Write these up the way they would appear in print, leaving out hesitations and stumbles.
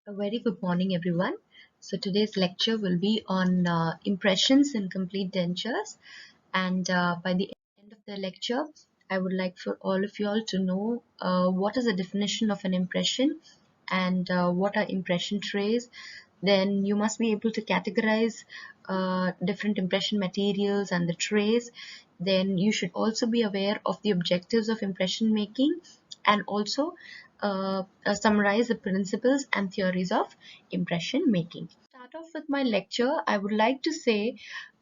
A very good morning, everyone. So today's lecture will be on impressions in complete dentures, and by the end of the lecture, I would like for all of you all to know what is the definition of an impression and what are impression trays. Then you must be able to categorize different impression materials and the trays. Then you should also be aware of the objectives of impression making and also summarize the principles and theories of impression making. Start off with my lecture. I would like to say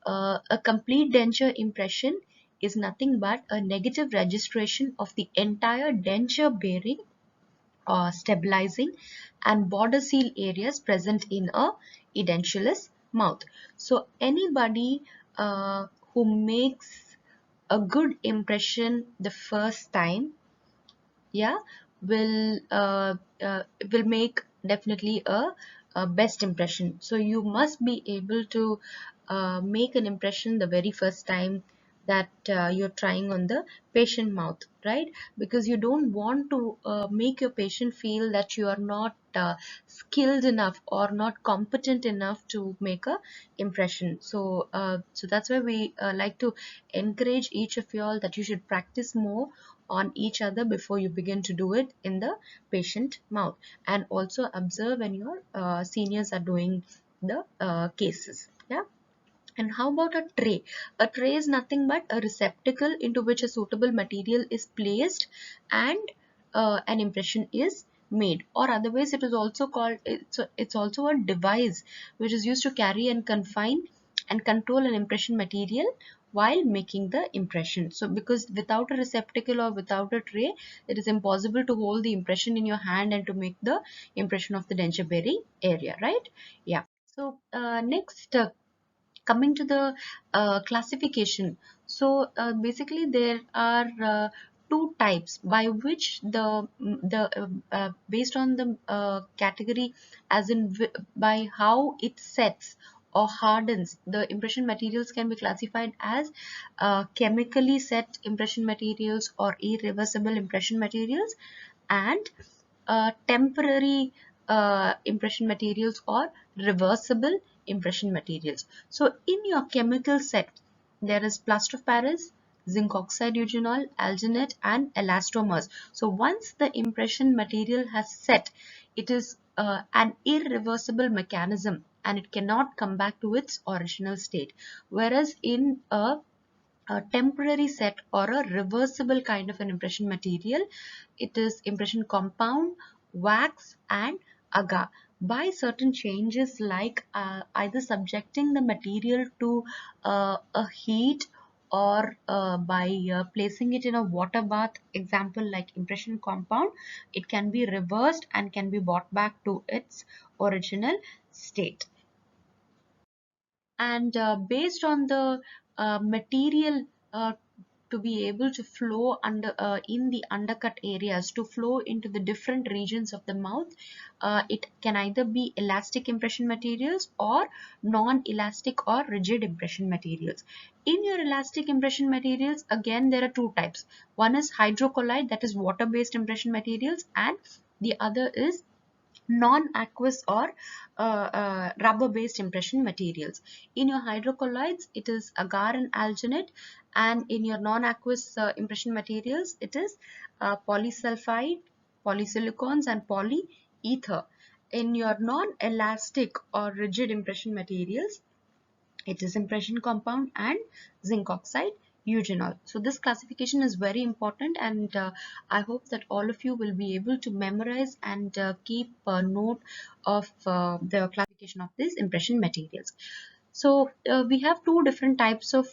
a complete denture impression is nothing but a negative registration of the entire denture bearing stabilizing and border seal areas present in a edentulous mouth. So anybody who makes a good impression the first time, yeah, will uh, will make definitely a best impression. So you must be able to make an impression the very first time that you're trying on the patient mouth, right? Because you don't want to make your patient feel that you are not skilled enough or not competent enough to make a impression. So that's why we like to encourage each of you all that you should practice more on each other before you begin to do it in the patient mouth, and also observe when your seniors are doing the cases. Yeah. And how about a tray? A tray is nothing but a receptacle into which a suitable material is placed and an impression is made, or otherwise it is also called, it's also a device which is used to carry and confine and control an impression material while making the impression. So because without a receptacle or without a tray, it is impossible to hold the impression in your hand and to make the impression of the denture bearing area, right? Yeah. So next, coming to the classification. So basically there are two types by which based on the category, as in by how it sets or hardens, the impression materials can be classified as chemically set impression materials or irreversible impression materials, and temporary impression materials or reversible impression materials. So in your chemical set, there is plaster of Paris, zinc oxide eugenol, alginate and elastomers. So once the impression material has set, it is an irreversible mechanism and it cannot come back to its original state. Whereas in a temporary set or a reversible kind of an impression material, it is impression compound, wax and agar. By certain changes like either subjecting the material to a heat or by placing it in a water bath, example like impression compound, it can be reversed and can be brought back to its original state. And based on the material to be able to flow under in the undercut areas, to flow into the different regions of the mouth, it can either be elastic impression materials or non-elastic or rigid impression materials. In your elastic impression materials, again there are two types. One is hydrocolloid, that is water based impression materials, and the other is non-aqueous or rubber based impression materials. In your hydrocolloids, it is agar and alginate, and in your non-aqueous impression materials, it is polysulfide, polysilicones and polyether. In your non-elastic or rigid impression materials, it is impression compound and zinc oxide eugenol. So this classification is very important, and I hope that all of you will be able to memorize and keep a note of the classification of these impression materials. So we have two different types of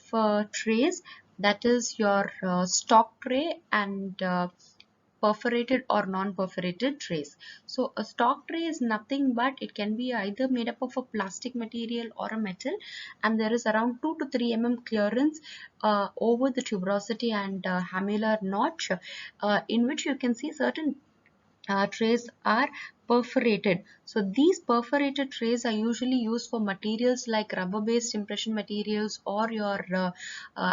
trays, that is your stock tray and perforated or non-perforated trays. So a stock tray is nothing but it can be either made up of a plastic material or a metal, and there is around 2 to 3 mm clearance over the tuberosity and hamular notch, in which you can see certain trays are perforated. So these perforated trays are usually used for materials like rubber based impression materials or your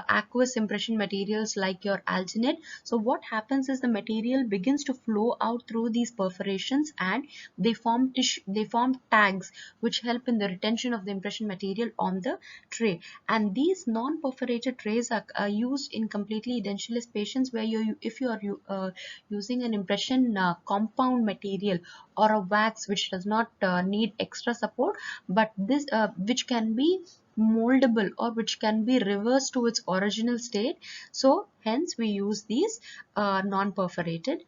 aqueous impression materials like your alginate. So what happens is the material begins to flow out through these perforations, and they form tissue, they form tags which help in the retention of the impression material on the tray. And these non-perforated trays are used in completely edentulous patients, where if you are using an impression compound material or a wax which does not need extra support, but this which can be moldable or which can be reversed to its original state. So hence we use these non-perforated.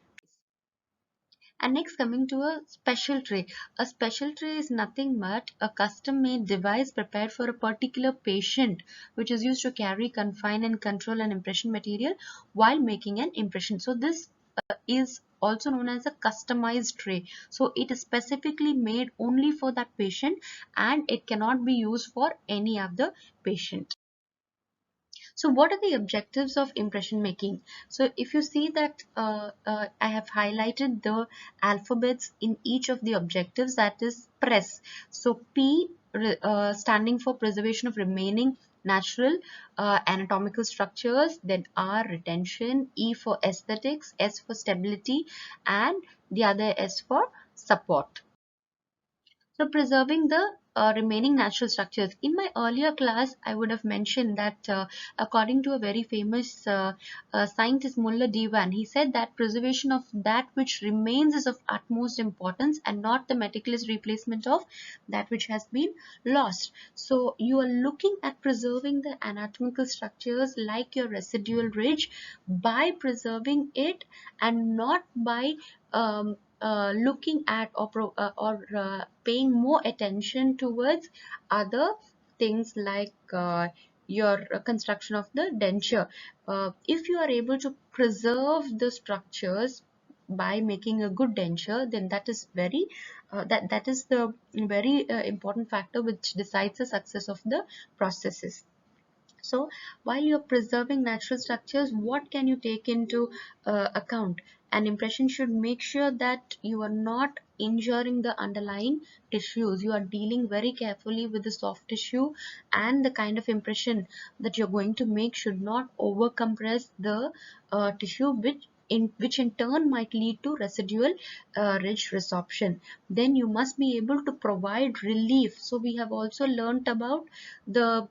And next, coming to a special tray. A special tray is nothing but a custom made device prepared for a particular patient, which is used to carry, confine and control an impression material while making an impression. So this is also known as a customized tray. So it is specifically made only for that patient, and it cannot be used for any other patient. So what are the objectives of impression making? So if you see that I have highlighted the alphabets in each of the objectives, that is PRESS. So P standing for preservation of remaining natural anatomical structures, then R retention, E for aesthetics, S for stability, and the other S for support. So preserving the remaining natural structures. In my earlier class, I would have mentioned that according to a very famous scientist, Mullah Diwan, he said that preservation of that which remains is of utmost importance and not the meticulous replacement of that which has been lost. So you are looking at preserving the anatomical structures like your residual ridge by preserving it, and not by looking at or paying more attention towards other things like your construction of the denture. If you are able to preserve the structures by making a good denture, then that is very that is the very important factor which decides the success of the processes. So while you're preserving natural structures, what can you take into account? An impression should make sure that you are not injuring the underlying tissues. You are dealing very carefully with the soft tissue, and the kind of impression that you're going to make should not overcompress the tissue, which in turn might lead to residual ridge resorption. Then you must be able to provide relief. So we have also learnt about the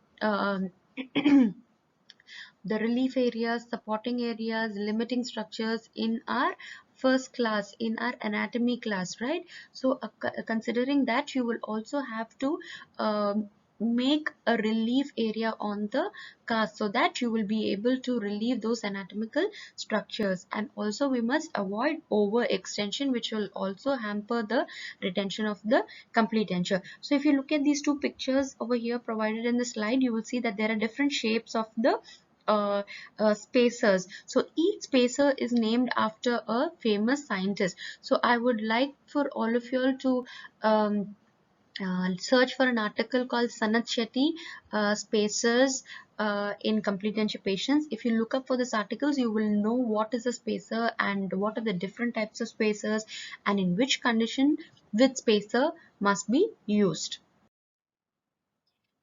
the relief areas, supporting areas, limiting structures in our first class, in our anatomy class, right? So considering that, you will also have to make a relief area on the cast, so that you will be able to relieve those anatomical structures. And also we must avoid overextension, which will also hamper the retention of the complete denture. So if you look at these two pictures over here provided in the slide, you will see that there are different shapes of the spacers. So each spacer is named after a famous scientist. So I would like for all of you all to search for an article called Sanat Shetty spacers in complete denture patients. If you look up for this articles, you will know what is a spacer and what are the different types of spacers, and in which condition which spacer must be used.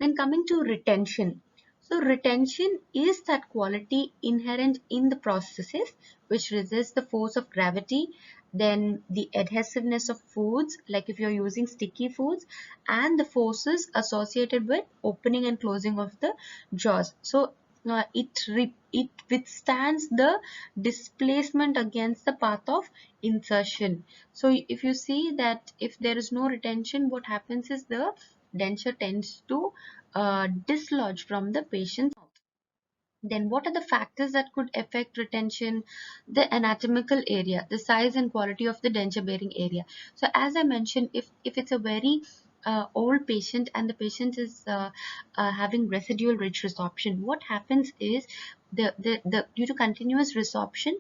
Then coming to retention. So retention is that quality inherent in the processes which resists the force of gravity, then the adhesiveness of foods, like if you're using sticky foods, and the forces associated with opening and closing of the jaws. So it withstands the displacement against the path of insertion. So if you see that if there is no retention, what happens is the denture tends to dislodge from the patient's mouth. Then what are the factors that could affect retention? The anatomical area, the size and quality of the denture bearing area. So as I mentioned, if it's a very old patient and the patient is having residual ridge resorption, what happens is the due to continuous resorption,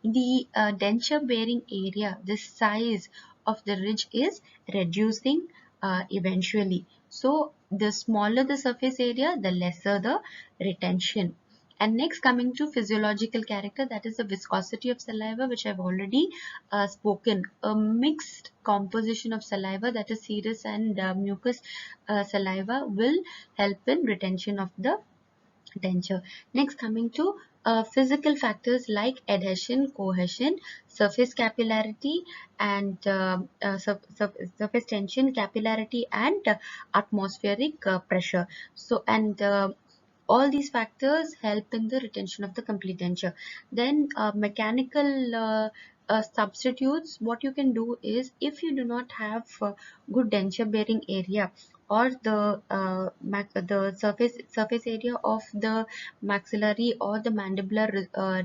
the denture bearing area, the size of the ridge is reducing eventually. So the smaller the surface area, the lesser the retention. And next, coming to physiological character, that is the viscosity of saliva, which I've already spoken. A mixed composition of saliva, that is serous and mucous saliva, will help in retention of the denture. Next, coming to physical factors like adhesion, cohesion, surface capillarity, and surface tension, capillarity, and atmospheric pressure. So, and all these factors help in the retention of the complete denture. Then mechanical substitutes, what you can do is, if you do not have good denture bearing area, or the surface area of the maxillary or the mandibular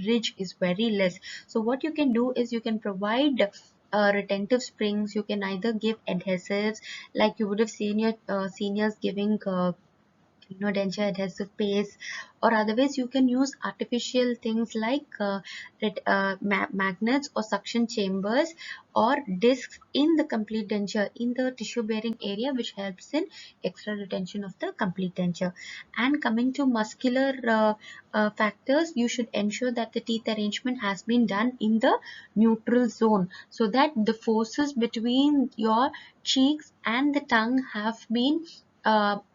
ridge is very less, so what you can do is you can provide retentive springs. You can either give adhesives, like you would have seen your seniors giving denture adhesive paste, or otherwise you can use artificial things like magnets or suction chambers or discs in the complete denture, in the tissue bearing area, which helps in extra retention of the complete denture. And coming to muscular factors, you should ensure that the teeth arrangement has been done in the neutral zone, so that the forces between your cheeks and the tongue have been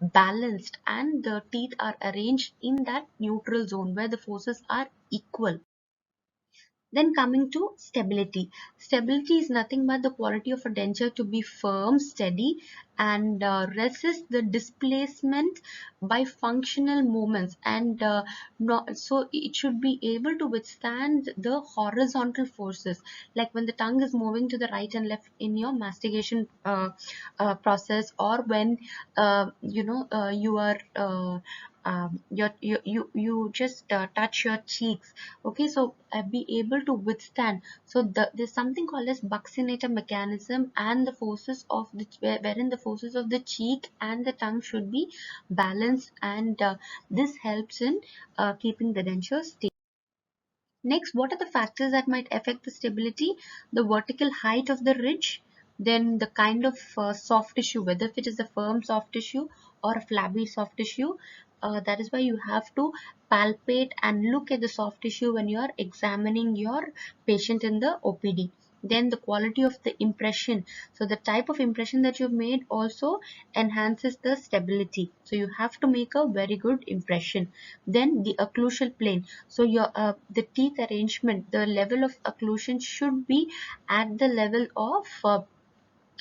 balanced, and the teeth are arranged in that neutral zone where the forces are equal. Then coming to stability. Stability is nothing but the quality of a denture to be firm, steady, and resist the displacement by functional movements. And so it should be able to withstand the horizontal forces, like when the tongue is moving to the right and left in your mastication process, or when you are you just touch your cheeks. Okay, so be able to withstand. So there's something called as buccinator mechanism, and the forces of the wherein the forces of the cheek and the tongue should be balanced, and this helps in keeping the denture stable. Next, what are the factors that might affect the stability? The vertical height of the ridge, then the kind of soft tissue, whether if it is a firm soft tissue or a flabby soft tissue. That is why you have to palpate and look at the soft tissue when you are examining your patient in the OPD. Then the quality of the impression. So the type of impression that you've made also enhances the stability. So you have to make a very good impression. Then the occlusal plane. So your the teeth arrangement, the level of occlusion should be at the level of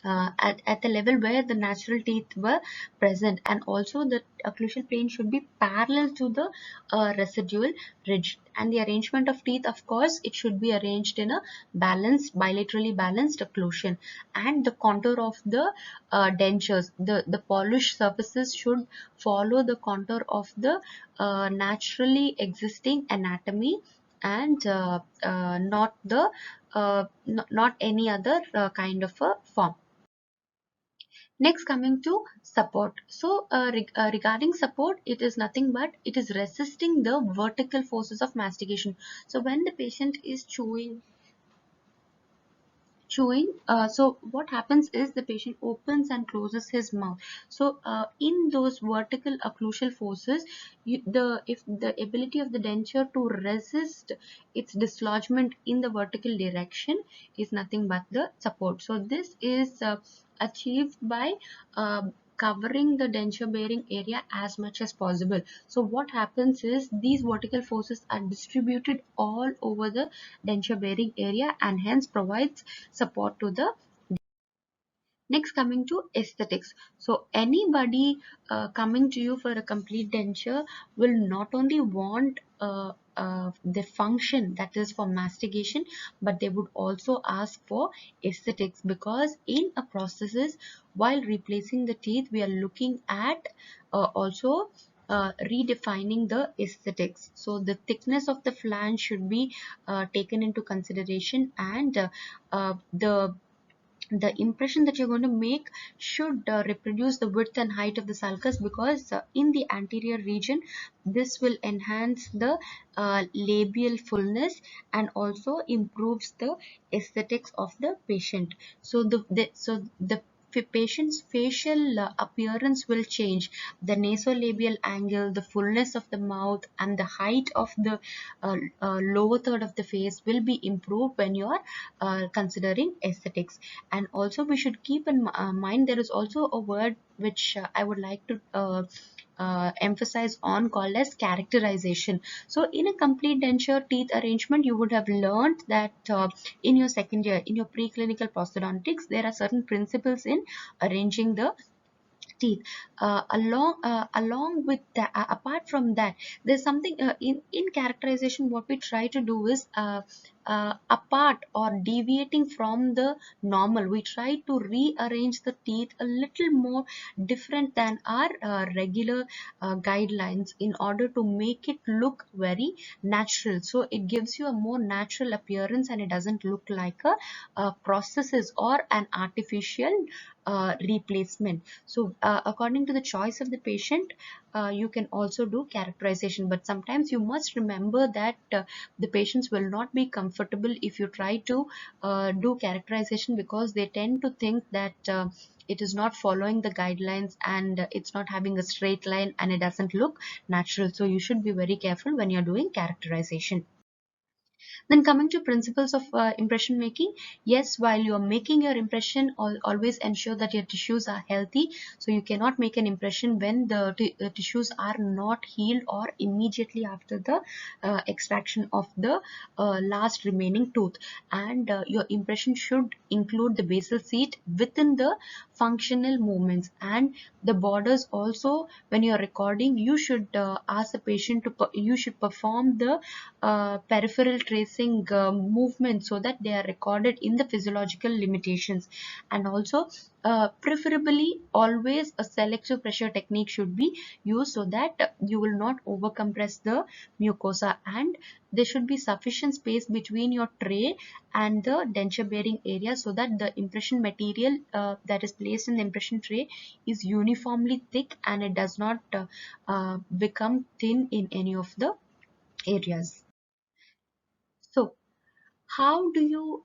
at the level where the natural teeth were present, and also the occlusal plane should be parallel to the residual ridge. And the arrangement of teeth, of course, it should be arranged in a balanced, bilaterally balanced occlusion. And the contour of the dentures, the polished surfaces should follow the contour of the naturally existing anatomy, and not any other kind of a form. Next, coming to support. So regarding support, it is nothing but it is resisting the vertical forces of mastication. So when the patient is chewing, so what happens is the patient opens and closes his mouth. So in those vertical occlusal forces, if the ability of the denture to resist its dislodgement in the vertical direction is nothing but the support. So this is achieved by covering the denture bearing area as much as possible. So what happens is these vertical forces are distributed all over the denture bearing area, and hence provides support to the. Next, coming to aesthetics. So anybody coming to you for a complete denture will not only want the function, that is for mastication, but they would also ask for aesthetics, because in a prosthesis, while replacing the teeth, we are looking at also redefining the aesthetics. So the thickness of the flange should be taken into consideration, and the impression that you're going to make should reproduce the width and height of the sulcus, because in the anterior region, this will enhance the labial fullness and also improves the aesthetics of the patient. So the patient's facial appearance will change. The nasolabial angle, the fullness of the mouth, and the height of the lower third of the face will be improved when you are considering aesthetics. And also we should keep in mind, there is also a word which I would like to emphasize on, called as characterization. So in a complete denture teeth arrangement, you would have learned that in your second year, in your preclinical prosthodontics, there are certain principles in arranging the teeth. Along with that, apart from that, there's something in characterization. What we try to do is apart or deviating from the normal, we try to rearrange the teeth a little more different than our regular guidelines, in order to make it look very natural. So it gives you a more natural appearance, and it doesn't look like a prosthesis or an artificial replacement. So according to the choice of the patient, you can also do characterization, but sometimes you must remember that the patients will not be comfortable if you try to do characterization, because they tend to think that it is not following the guidelines, and it's not having a straight line, and it doesn't look natural. So you should be very careful when you're doing characterization. Then coming to principles of impression making, yes, while you are making your impression, always ensure that your tissues are healthy. So you cannot make an impression when the tissues are not healed, or immediately after the extraction of the last remaining tooth. And your impression should include the basal seat within the functional movements, and the borders also. When you are recording, you should ask the patient to you should perform the peripheral tracing movement, so that they are recorded in the physiological limitations. And also preferably always a selective pressure technique should be used, so that you will not overcompress the mucosa, and there should be sufficient space between your tray and the denture bearing area, so that the impression material that is placed in the impression tray is uniformly thick, and it does not become thin in any of the areas. So how do you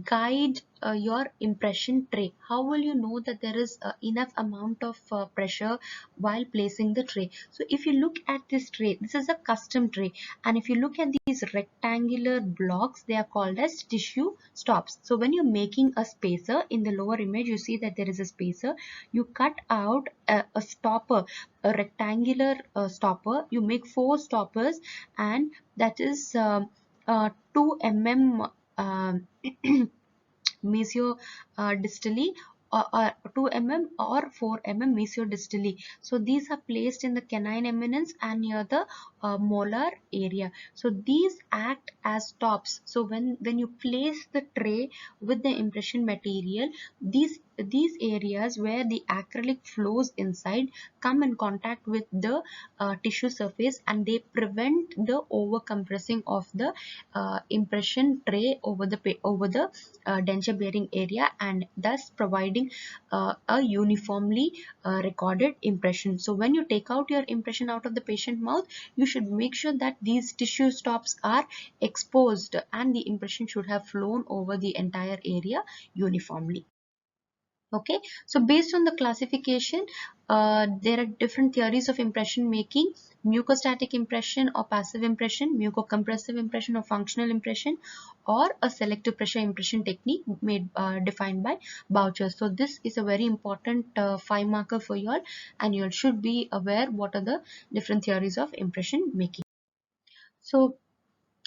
guide your impression tray? How will you know that there is enough amount of pressure while placing the tray? So if you look at this tray, this is a custom tray, and if you look at these rectangular blocks, they are called as tissue stops. So when you're making a spacer, in the lower image you see that there is a spacer. You cut out a stopper, a rectangular stopper. You make 4 stoppers, and that is 2 mm mesodistally, or 2 mm or 4 mm mesodistally. So these are placed in the canine eminence and near the molar area. So these act as tops. So when you place the tray with the impression material, these areas where the acrylic flows inside come in contact with the tissue surface, and they prevent the over compressing of the impression tray over the denture bearing area, and thus providing a uniformly recorded impression. So when you take out your impression out of the patient mouth, you should make sure that these tissue stops are exposed, and the impression should have flown over the entire area uniformly. Okay, so based on the classification, there are different theories of impression making: mucostatic impression or passive impression, mucocompressive impression or functional impression, or a selective pressure impression technique made defined by Boucher. So this is a very important 5 marker for you all, and you all should be aware what are the different theories of impression making. So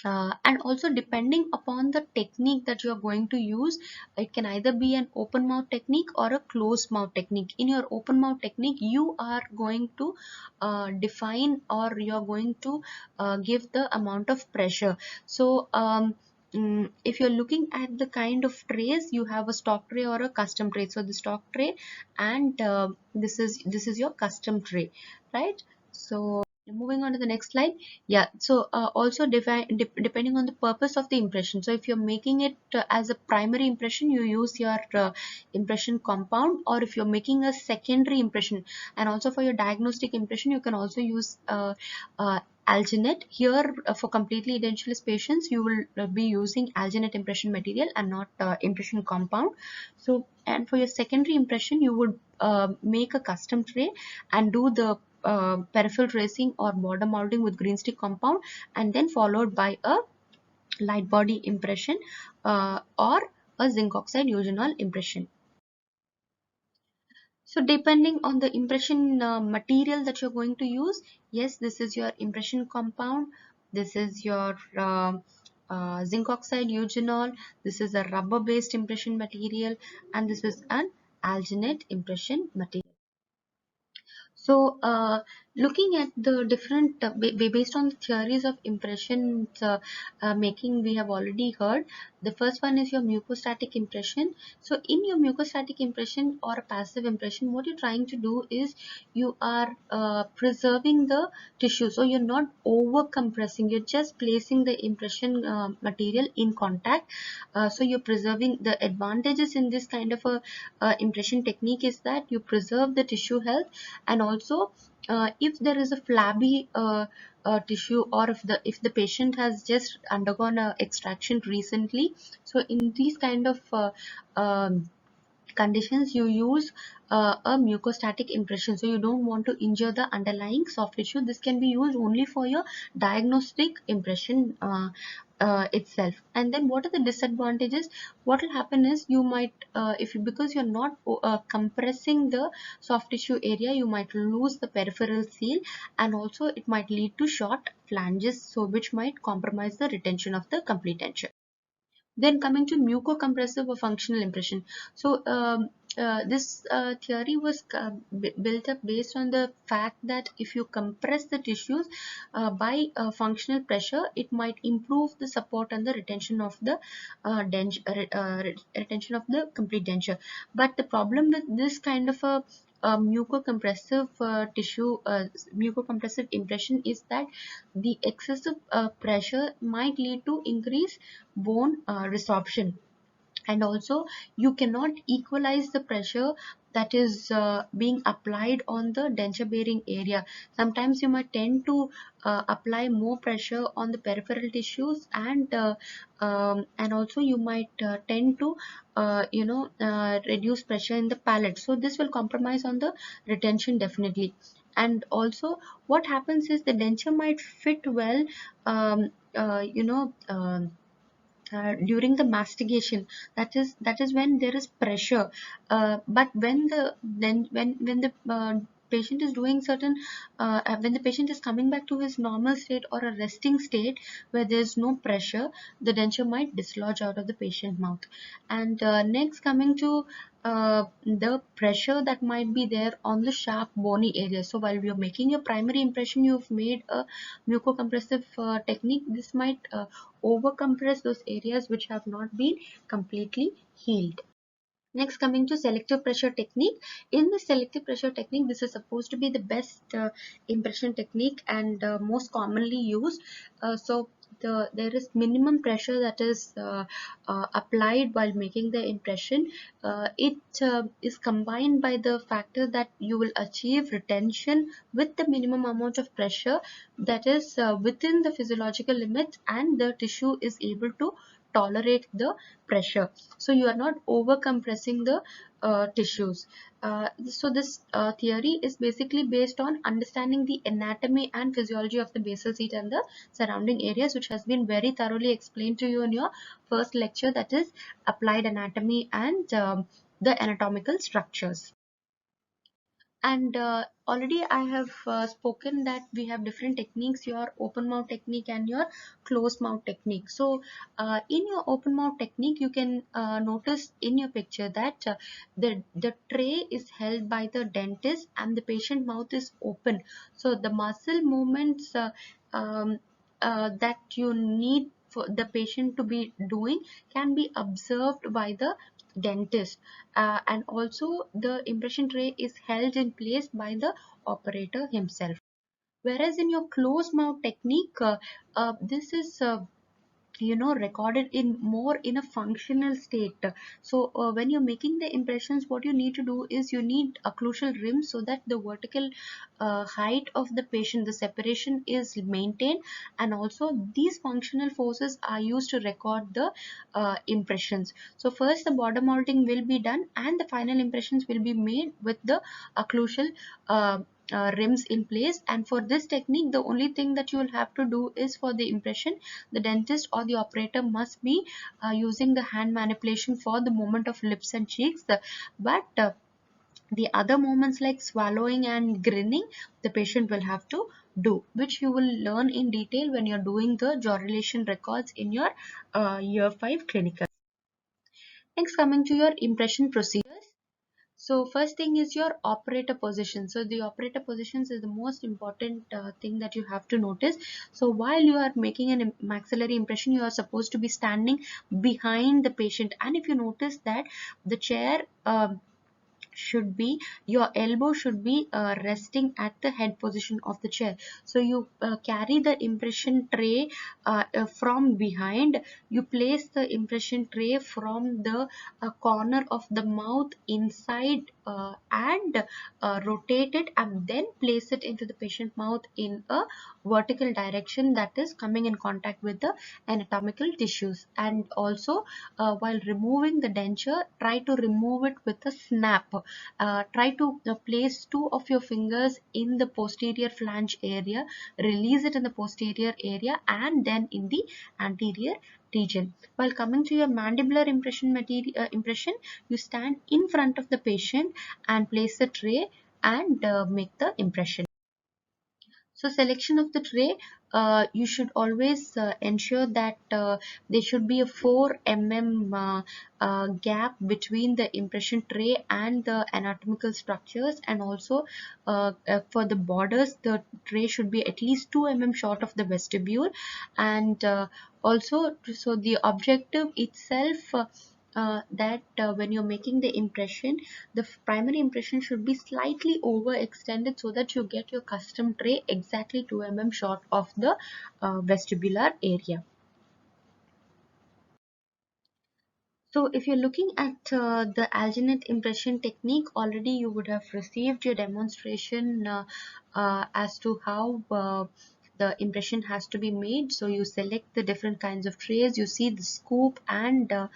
and also depending upon the technique that you are going to use, it can either be an open mouth technique or a closed mouth technique. In your open mouth technique, you are going to define, or you are going to give the amount of pressure. So if you're looking at the kind of trays, you have a stock tray or a custom tray. So the stock tray, and this is your custom tray, right? So moving on to the next slide. Yeah, so also depending on the purpose of the impression. So if you're making it as a primary impression, you use your impression compound, or if you're making a secondary impression, and also for your diagnostic impression, you can also use alginate. Here for completely edentulous patients you will be using alginate impression material and not impression compound. So, and for your secondary impression you would make a custom tray and do the peripheral tracing or border molding with green stick compound, and then followed by a light body impression or a zinc oxide eugenol impression. So depending on the impression material that you're going to use, yes, this is your impression compound, this is your zinc oxide eugenol, this is a rubber based impression material, and this is an alginate impression material. So, looking at the different, based on the theories of impression making, we have already heard. The first one is your mucostatic impression. So, in your mucostatic impression or passive impression, what you're trying to do is you are preserving the tissue. So, you're not over compressing, you're just placing the impression material in contact. So, you're preserving the advantages in this kind of a impression technique is that you preserve the tissue health, and also if there is a flabby tissue, or if the patient has just undergone a extraction recently, so in these kind of conditions you use a mucostatic impression. So you don't want to injure the underlying soft tissue. This can be used only for your diagnostic impression itself. And then what are the disadvantages? What will happen is you might because you're not compressing the soft tissue area, you might lose the peripheral seal, and also it might lead to short flanges, so which might compromise the retention of the complete denture. Then coming to mucocompressive or functional impression. So this theory was built up based on the fact that if you compress the tissues by functional pressure, it might improve the support and the retention of the retention of the complete denture. But the problem with this kind of a mucocompressive mucocompressive impression is that the excessive pressure might lead to increased bone resorption, and also you cannot equalize the pressure that is being applied on the denture bearing area. Sometimes you might tend to apply more pressure on the peripheral tissues, and also you might tend to reduce pressure in the palate, so this will compromise on the retention definitely. And also what happens is the denture might fit well um, uh, you know um during the mastication. That is when there is pressure, but when the patient is doing certain when the patient is coming back to his normal state or a resting state where there is no pressure, the denture might dislodge out of the patient mouth. And next, coming to the pressure that might be there on the sharp bony area. So while you're making your primary impression, you've made a mucocompressive technique. This might overcompress those areas which have not been completely healed. Next, coming to selective pressure technique. In the selective pressure technique, this is supposed to be the best impression technique and most commonly used. So there is minimum pressure that is applied while making the impression. It is combined by the factor that you will achieve retention with the minimum amount of pressure that is within the physiological limits, and the tissue is able to tolerate the pressure. So you are not over compressing the tissues. So this theory is basically based on understanding the anatomy and physiology of the basal seat and the surrounding areas, which has been very thoroughly explained to you in your first lecture, that is applied anatomy and the anatomical structures. And already I have spoken that we have different techniques, your open mouth technique and your closed mouth technique. So in your open mouth technique, you can notice in your picture that the tray is held by the dentist and the patient mouth is open. So the muscle movements um, that you need for the patient to be doing can be observed by the dentist, and also the impression tray is held in place by the operator himself. Whereas in your closed mouth technique, this is recorded in more in a functional state. So when you're making the impressions, what you need to do is you need occlusal rims so that the vertical height of the patient, the separation is maintained, and also these functional forces are used to record the impressions. So first the border mounting will be done and the final impressions will be made with the occlusal uh, rims in place. And for this technique, the only thing that you will have to do is, for the impression, the dentist or the operator must be using the hand manipulation for the movement of lips and cheeks, but the other movements like swallowing and grinning, the patient will have to do, which you will learn in detail when you're doing the jaw relation records in your year 5 clinical. Next, coming to your impression procedures. So first thing is your operator position. So the operator positions is the most important thing that you have to notice. So while you are making an maxillary impression, you are supposed to be standing behind the patient. And if you notice that the chair should be, your elbow should be resting at the head position of the chair. So you carry the impression tray from behind. You place the impression tray from the corner of the mouth inside, and rotate it and then place it into the patient mouth in a vertical direction, that is coming in contact with the anatomical tissues. And also while removing the denture, try to remove it with a snap. Try to place two of your fingers in the posterior flange area, release it in the posterior area, and then in the anterior region. While coming to your mandibular impression, you stand in front of the patient and place the tray and make the impression. So selection of the tray, you should always ensure that there should be a 4 mm gap between the impression tray and the anatomical structures, and also for the borders, the tray should be at least 2 mm short of the vestibule. And also, so the objective itself, that when you're making the impression, the primary impression should be slightly overextended so that you get your custom tray exactly 2 mm short of the vestibular area. So if you're looking at the alginate impression technique, already you would have received your demonstration as to how the impression has to be made. So you select the different kinds of trays, you see the scoop and the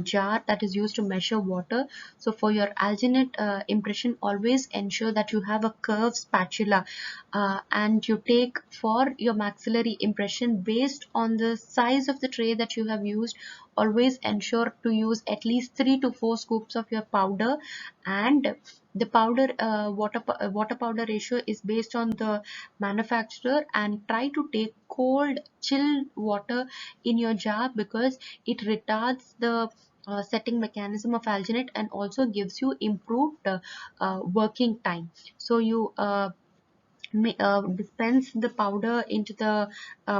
jar that is used to measure water. So for your alginate impression, always ensure that you have a curved spatula, and you take for your maxillary impression based on the size of the tray that you have used. Always ensure to use at least 3 to 4 scoops of your powder, and the powder water powder ratio is based on the manufacturer, and try to take cold chilled water in your jar because it retards the setting mechanism of alginate and also gives you improved working time. So you dispense the powder into the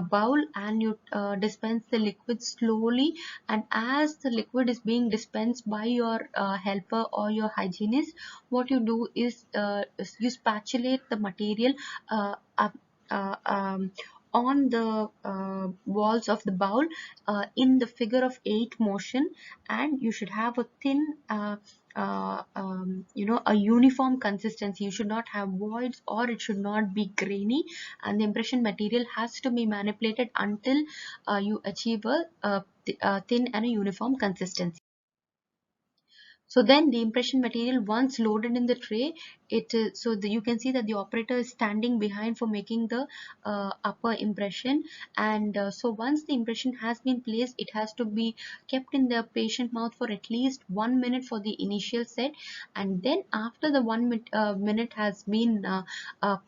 bowl, and you dispense the liquid slowly, and as the liquid is being dispensed by your helper or your hygienist, what you do is you spatulate the material up, uh, um, on the walls of the bowl in the figure of 8 motion, and you should have a thin a uniform consistency. You should not have voids or it should not be grainy, and the impression material has to be manipulated until you achieve a thin and a uniform consistency. So then the impression material, once loaded in the tray, it is, so you can see that the operator is standing behind for making the upper impression. And so once the impression has been placed, it has to be kept in the patient mouth for at least 1 minute for the initial set, and then after the 1 minute has been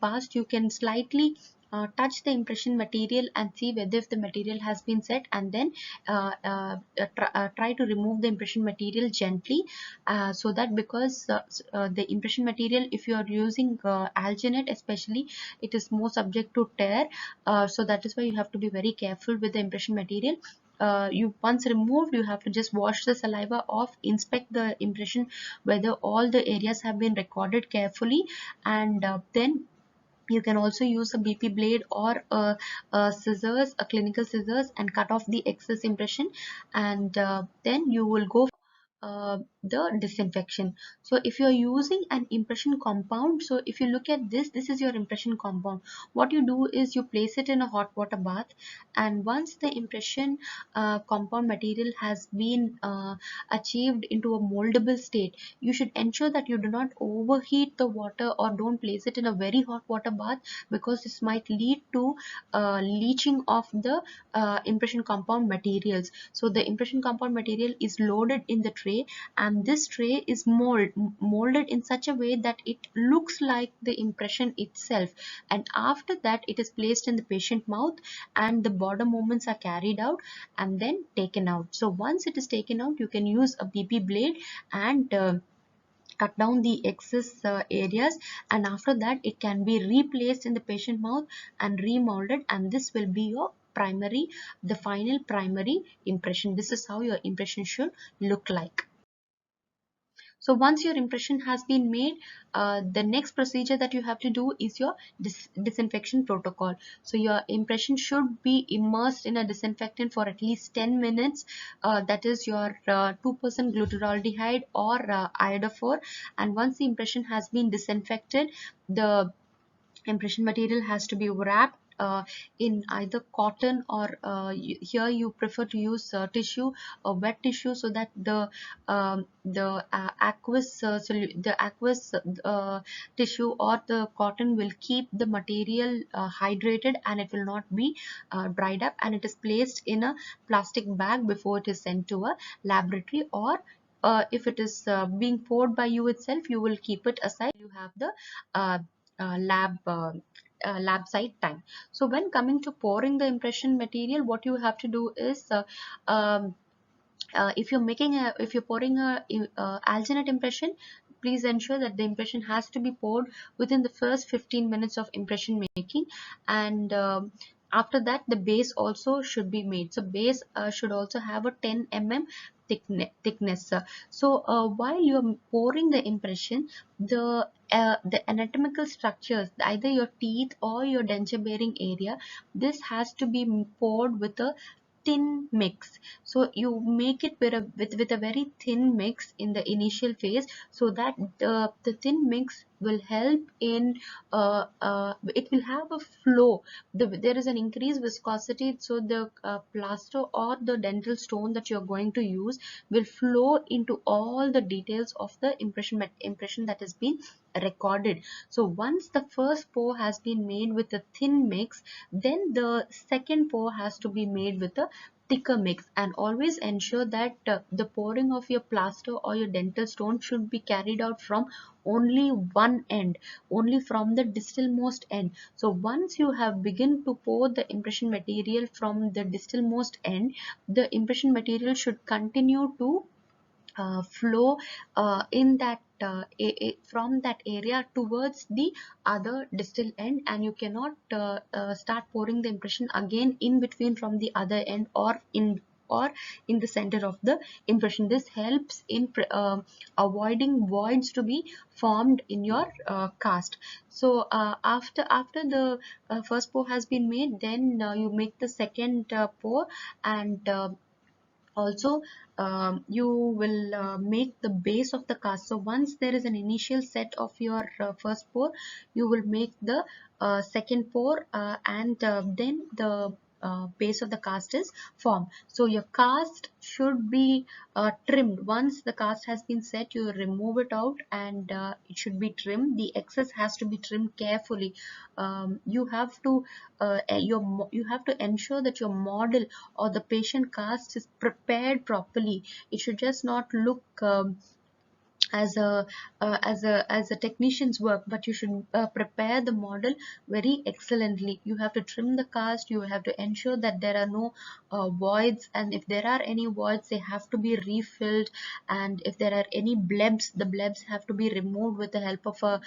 passed, you can slightly touch the impression material and see whether if the material has been set, and then try to remove the impression material gently, so that because the impression material, if you are using alginate especially, it is more subject to tear, so that is why you have to be very careful with the impression material. You once removed, you have to just wash the saliva off, inspect the impression whether all the areas have been recorded carefully, and then You can also use a BP blade or a scissors, a clinical scissors, and cut off the excess impression, and then you will go the disinfection. So if you are using an impression compound, so if you look at this, this is your impression compound. What you do is you place it in a hot water bath, and once the impression compound material has been achieved into a moldable state, you should ensure that you do not overheat the water or don't place it in a very hot water bath, because this might lead to leaching of the impression compound materials. So the impression compound material is loaded in the tray, and this tray is molded in such a way that it looks like the impression itself, and after that it is placed in the patient mouth, and the border movements are carried out and then taken out. So once it is taken out, you can use a BP blade and cut down the excess areas, and after that it can be replaced in the patient mouth and remolded, and this will be your primary, the final primary impression. This is how your impression should look like. So once your impression has been made, the next procedure that you have to do is your disinfection protocol. So your impression should be immersed in a disinfectant for at least 10 minutes. That is your 2% glutaraldehyde or iodophor. And once the impression has been disinfected, the impression material has to be wrapped in either cotton or here you prefer to use tissue or wet tissue, so that the aqueous tissue or the cotton will keep the material hydrated, and it will not be dried up, and it is placed in a plastic bag before it is sent to a laboratory, or if it is being poured by you itself, you will keep it aside. You have the uh, lab site time. So when coming to pouring the impression material, what you have to do is um, if you're pouring a alginate impression, please ensure that the impression has to be poured within the first 15 minutes of impression making, and after that the base also should be made. So base should also have a 10 mm thickness. So while you're pouring the impression, the anatomical structures, either your teeth or your denture bearing area, this has to be poured with a thin mix. So you make it with a very thin mix in the initial phase, so that the thin mix will help in it will have a flow. There is an increased viscosity, so the plaster or the dental stone that you're going to use will flow into all the details of the impression that has been recorded. So once the first pour has been made with a thin mix, then the second pour has to be made with a thicker mix, and always ensure that the pouring of your plaster or your dental stone should be carried out from only one end, only from the distalmost end. So once you have begun to pour the impression material from the distalmost end, the impression material should continue to flow in that from that area towards the other distal end, and you cannot start pouring the impression again in between from the other end or in the center of the impression. This helps in avoiding voids to be formed in your cast. So after the first pour has been made, then you make the second pour, and also you will make the base of the cast. So once there is an initial set of your first pour, you will make the second pour, and then the base of the cast is formed. So your cast should be trimmed. Once the cast has been set, you remove it out, and it should be trimmed. The excess has to be trimmed carefully. You have to you have to ensure that your model or the patient cast is prepared properly. It should just not look as a technician's work, but you should prepare the model very excellently. You have to trim the cast, you have to ensure that there are no voids, and if there are any voids, they have to be refilled, and if there are any blebs, the blebs have to be removed with the help of a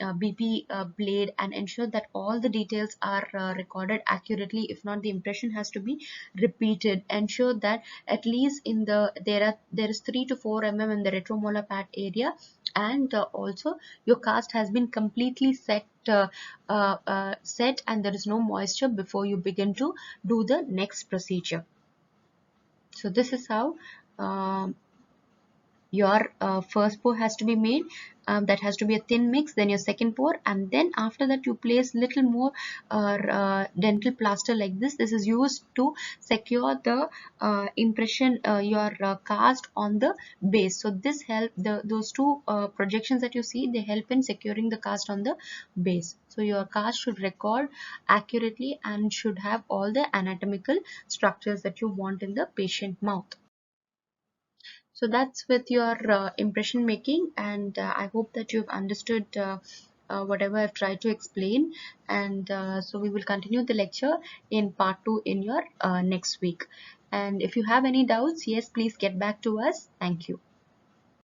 BP blade, and ensure that all the details are recorded accurately. If not, the impression has to be repeated. Ensure that at least in the there is 3 to 4 mm in the retromolar amolar pad area, and also your cast has been completely set and there is no moisture before you begin to do the next procedure. So this is how your first pour has to be made. That has to be a thin mix, then your second pour, and then after that you place little more dental plaster like this. This is used to secure the impression, your cast on the base. So this help, those two projections that you see, they help in securing the cast on the base. So your cast should record accurately and should have all the anatomical structures that you want in the patient mouth. So that's with your impression making, and I hope that you've understood whatever I've tried to explain. And so we will continue the lecture in part 2 in your next week. And if you have any doubts, yes, please get back to us. Thank you.